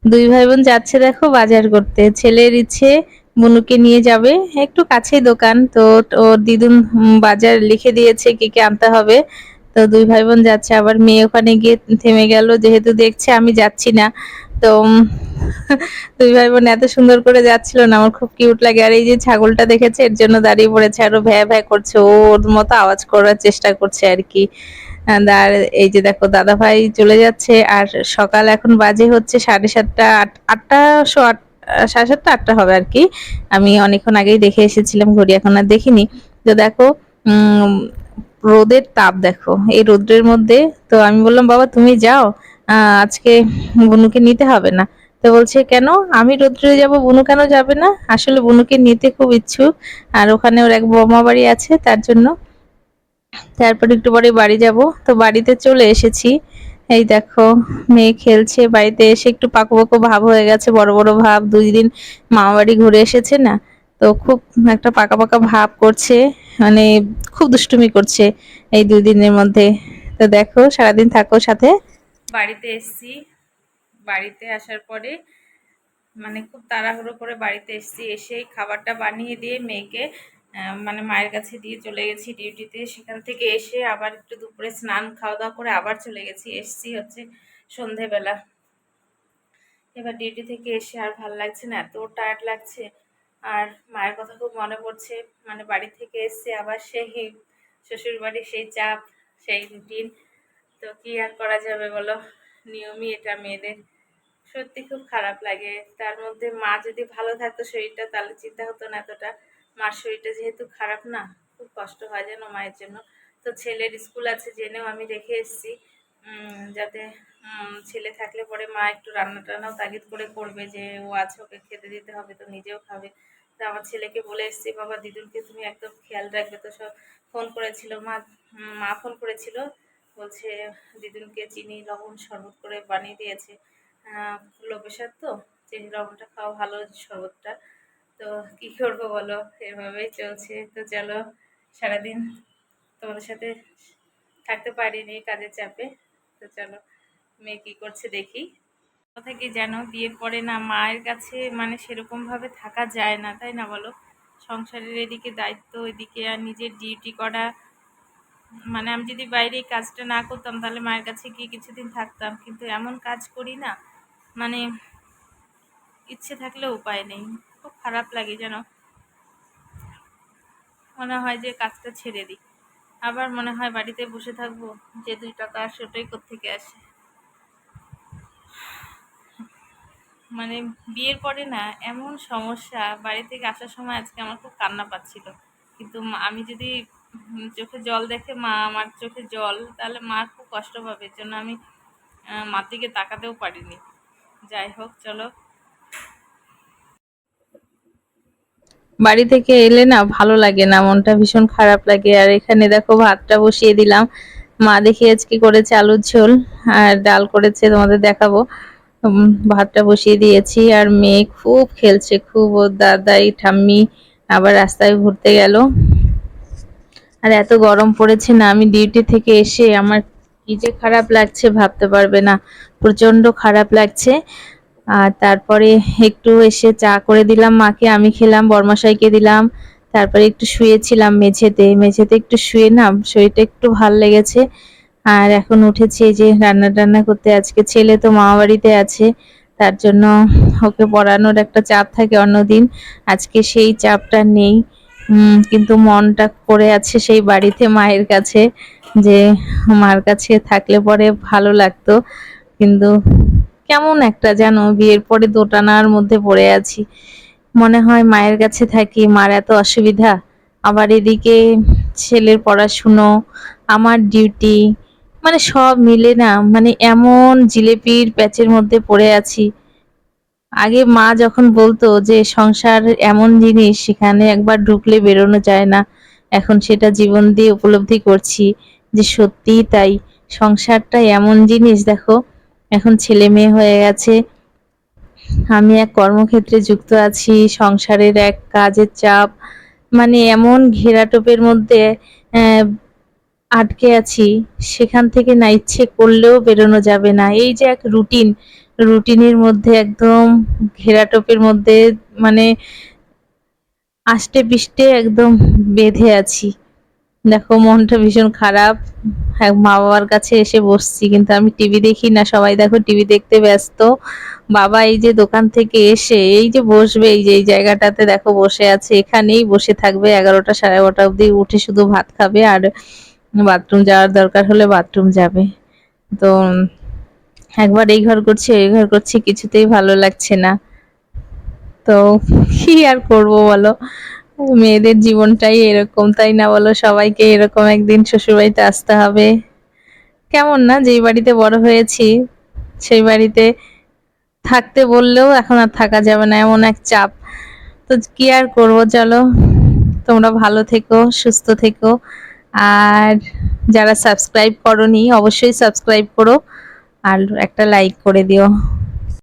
দুই ভাই বোন যাচ্ছে দেখো বাজার করতে। ছেলের ইচ্ছে বুনুকে নিয়ে যাবে, একটু কাছেই দোকান তো। ওর দিদুন বাজার লিখে দিয়েছে কি কি আনতে হবে। তো দুই ভাই বোন যাচ্ছে, আবার মেয়ে ওখানে গিয়ে থেমে গেল যেহেতু দেখছে আমি যাচ্ছি না। তো দুই ভাই বোন এত সুন্দর করে যাচ্ছিল না, আমার খুব কিউট লাগে। আর এই যে ছাগলটা দেখেছে এর জন্য দাঁড়িয়ে পড়েছে, আরো ভ্যা ভ্যা করছে, ও ওর মতো আওয়াজ করার চেষ্টা করছে আর কি। আর এই যে দেখো দাদা ভাই চলে যাচ্ছে। আর সকাল এখন বাজে হচ্ছে 7:30 আটটা, সাড়ে সাতটা আটটা হবে আর কি। আমি অনেকক্ষণ আগেই দেখে এসেছিলাম ঘড়ি, এখন আর দেখিনি। তো দেখো উম রোদের তাপ দেখো, এই রোদ্রের মধ্যে। তো আমি বললাম বাবা তুমি যাও, আজকে বুনুকে নিতে হবে না। তো বলছে কেন, আমি রোদ্রে যাব বুনু কেন যাবে না? আসলে বুনুকে নিতে খুব ইচ্ছুক, আর ওখানে ওর এক মামা বাড়ি আছে তার জন্য। তারপর একটু পরে বাড়ি যাব। তো বাড়িতে চলে এসেছি। এই দেখো মেয়ে খেলছে, বাড়িতে এসে একটু পাকো পাকো ভাব হয়ে গেছে, বড় বড় ভাব, 2 দিন মামা বাড়ি ঘুরে এসেছে না। তো খুব একটা পাকা পাকা ভাব করছে, মানে খুব দুষ্টুমি করছে এই 2 দিনের মধ্যে। তো দেখো সারাদিন থাকো সাথে। বাড়িতে এসছি, বাড়িতে আসার পরে মানে খুব তাড়াহুড়ো করে বাড়িতে এসেছি। এসেই খাবারটা বানিয়ে দিয়ে মেয়েকে মানে মায়ের কাছে দিয়ে চলে গেছি ডিউটিতে। সেখান থেকে এসে আবার একটু দুপুরে স্নান খাওয়া দাওয়া করে আবার চলে গেছি। এসছি হচ্ছে সন্ধেবেলা। এবার ডিউটি থেকে এসে আর ভাল লাগছে না, এত টায়ার্ড লাগছে। আর মায়ের কথা খুব মনে পড়ছে, মানে বাড়ি থেকে এসছে আবার সেই শ্বশুর বাড়ি, সেই চাপ, সেই রুটিন। তো কি আর করা যাবে বলো, নিয়মই এটা মেয়েদের। সত্যি খুব খারাপ লাগে। তার মধ্যে মা যদি ভালো থাকতো শরীরটা, তাহলে চিন্তা হতো না এতটা। মার শরীরটা যেহেতু খারাপ না, খুব কষ্ট হয় যেন মায়ের জন্য। তো ছেলের স্কুল আছে জেনেও আমি রেখে এসেছি, যাতে ছেলে থাকলে পরে মা একটু রান্না টান্নাও তাগিদ করে করবে, যে ও আছে ওকে খেতে দিতে হবে, তো নিজেও খাবে। তো আমার ছেলেকে বলে এসেছি বাবা দিদুনকে তুমি একদম খেয়াল রাখবে। তো সব ফোন করেছিল মা, মা ফোন করেছিল, বলছে দিদুনকে চিনি লবণ শরবত করে বানিয়ে দিয়েছে। লো প্রেশার তো, চিনি লবণটা খাওয়া ভালো, শরবতটা। তো কি করবো বলো, এভাবেই চলছে। তো চলো, সারাদিন তোমাদের সাথে থাকতে পারিনি কাজের চাপে। তো চলো মেয়ে কি করছে দেখি। কথা কি জানো, বিয়ের পরে না মায়ের কাছে মানে সেরকম ভাবে থাকা যায় না, তাই না বলো? সংসারের এদিকে দায়িত্ব, এদিকে আর নিজের ডিউটি করা। মানে আমি যদি বাইরে এই কাজটা না করতাম তাহলে মায়ের কাছে গিয়ে কিছুদিন থাকতাম, কিন্তু এমন কাজ করি না, মানে ইচ্ছে থাকলেও উপায় নেই। খুব খারাপ লাগে যেন, মনে হয় যে কাজটা ছেড়ে দিই। আবার মনে হয় বাড়িতে বসে থাকবো, যে 2 টাকা আসে ওটাই কোত্থেকে আসে। মানে বিয়ের পরে না এমন সমস্যা, বাড়ি থেকে আসার সময় আজকে আমার খুব কান্না পাচ্ছিল। কিন্তু আমি যদি চোখে জল দেখে মা আমার চোখে জল, তাহলে মা খুব কষ্ট পাবে। এর জন্য আমি মার দিকে তাকাতেও পারিনি। যাই হোক চলো। বাড়ি থেকে এলে না ভালো লাগে না, মনটা ভীষণ খারাপ লাগে। আর এখানে দেখো ভাতটা বসিয়ে দিলাম। মা দেখি আজকে করেছে আলুর ঝোল, আর ডাল করেছে, তোমাদের দেখাবো। ভাতটা বসিয়ে দিয়েছি, আর মেয়ে খুব খেলছে, খুব। ওর দাদাই ঠাম্মি আবার রাস্তায় ঘুরতে গেল। আর এত গরম পড়েছে না, আমি ডিউটি থেকে এসে আমার কি যে খারাপ লাগছে ভাবতে পারবে না, প্রচন্ড খারাপ লাগছে। আর তারপরে একটু এসে চা করে দিলাম মাকে, আমি খেলাম, বরমশাইকে দিলাম। তারপরে একটু শুয়েছিলাম মেঝেতে, মেঝেতে একটু শুয়ে না শরীরটা একটু ভাল লেগেছে। আর এখন উঠেছি, এই যে রান্না টান্না করতে। আজকে ছেলে তো মামা বাড়িতে আছে, তার জন্য ওকে পড়ানোর একটা চাপ থাকে অন্যদিন, আজকে সেই চাপটা নেই। কিন্তু মনটা পড়ে আছে সেই বাড়িতে মায়ের কাছে, যে মার কাছে থাকলে পরে ভালো লাগতো। কিন্তু কেমন একটা যেন বিয়ের পরে দোটানার মধ্যে পড়ে আছি। মনে হয় মায়ের কাছে থাকি, মার এত অসুবিধা, আবার এদিকে ছেলের পড়াশুনো, আমার ডিউটি, মানে সব মিলে না মানে এমন জিলেপির প্যাচের মধ্যে পড়ে আছি। আগে মা যখন বলতো যে সংসার এমন জিনিস সেখানে একবার ঢুকলে বেরোনো যায় না, এখন সেটা জীবন দিয়ে উপলব্ধি করছি যে সত্যিই তাই। সংসারটা এমন জিনিস দেখো, এখন ছেলে মেয়ে হয়ে গেছে, আমি এক কর্মক্ষেত্রে যুক্ত আছি, সংসারের এক কাজের চাপ, মানে এমন ঘেরাটোপের মধ্যে আহ, আটকে আছি, সেখান থেকে না ইচ্ছে করলেও বেরোনো যাবে না। এই যে এক রুটিন, রুটিনের মধ্যে একদম ঘেরাটোপের মধ্যে, মানে আষ্টে পৃষ্ঠে একদম বেঁধে আছি। দেখো মনটা ভীষণ খারাপ। হ্যাঁ, মা বাবার কাছে এসে বসছি, কিন্তু আমি টিভি দেখি না, সবাই দেখো টিভি দেখতে ব্যস্ত। বাবা এই যে দোকান থেকে এসে এই যে বসবে, এই যে এই জায়গাটাতে দেখো বসে আছে, এখানেই বসে থাকবে 11টা 12:30 অবধি, উঠে শুধু ভাত খাবে আর বাথরুম যাওয়ার দরকার হলে বাথরুম যাবে। তো একবার এই ঘর করছি ওই ঘর করছি, কিছুতেই ভালো লাগছে না। তো কি আর করব বলো, মেয়েদের জীবনটাই এরকম, তাই না বলো? সবাইকে এরকম একদিন শ্বশুরবাড়িতে আসতে হবে। কেমন না, যেই বাড়িতে বড় হয়েছি সেই বাড়িতে থাকতে বললেও এখন আর থাকা যাবে না, এমন এক চাপ। তো কি আর করব, চলো তোমরা ভালো থেকো, সুস্থ থেকো। আর যারা সাবস্ক্রাইব করোনি অবশ্যই সাবস্ক্রাইব করো, আর একটা লাইক করে দিও।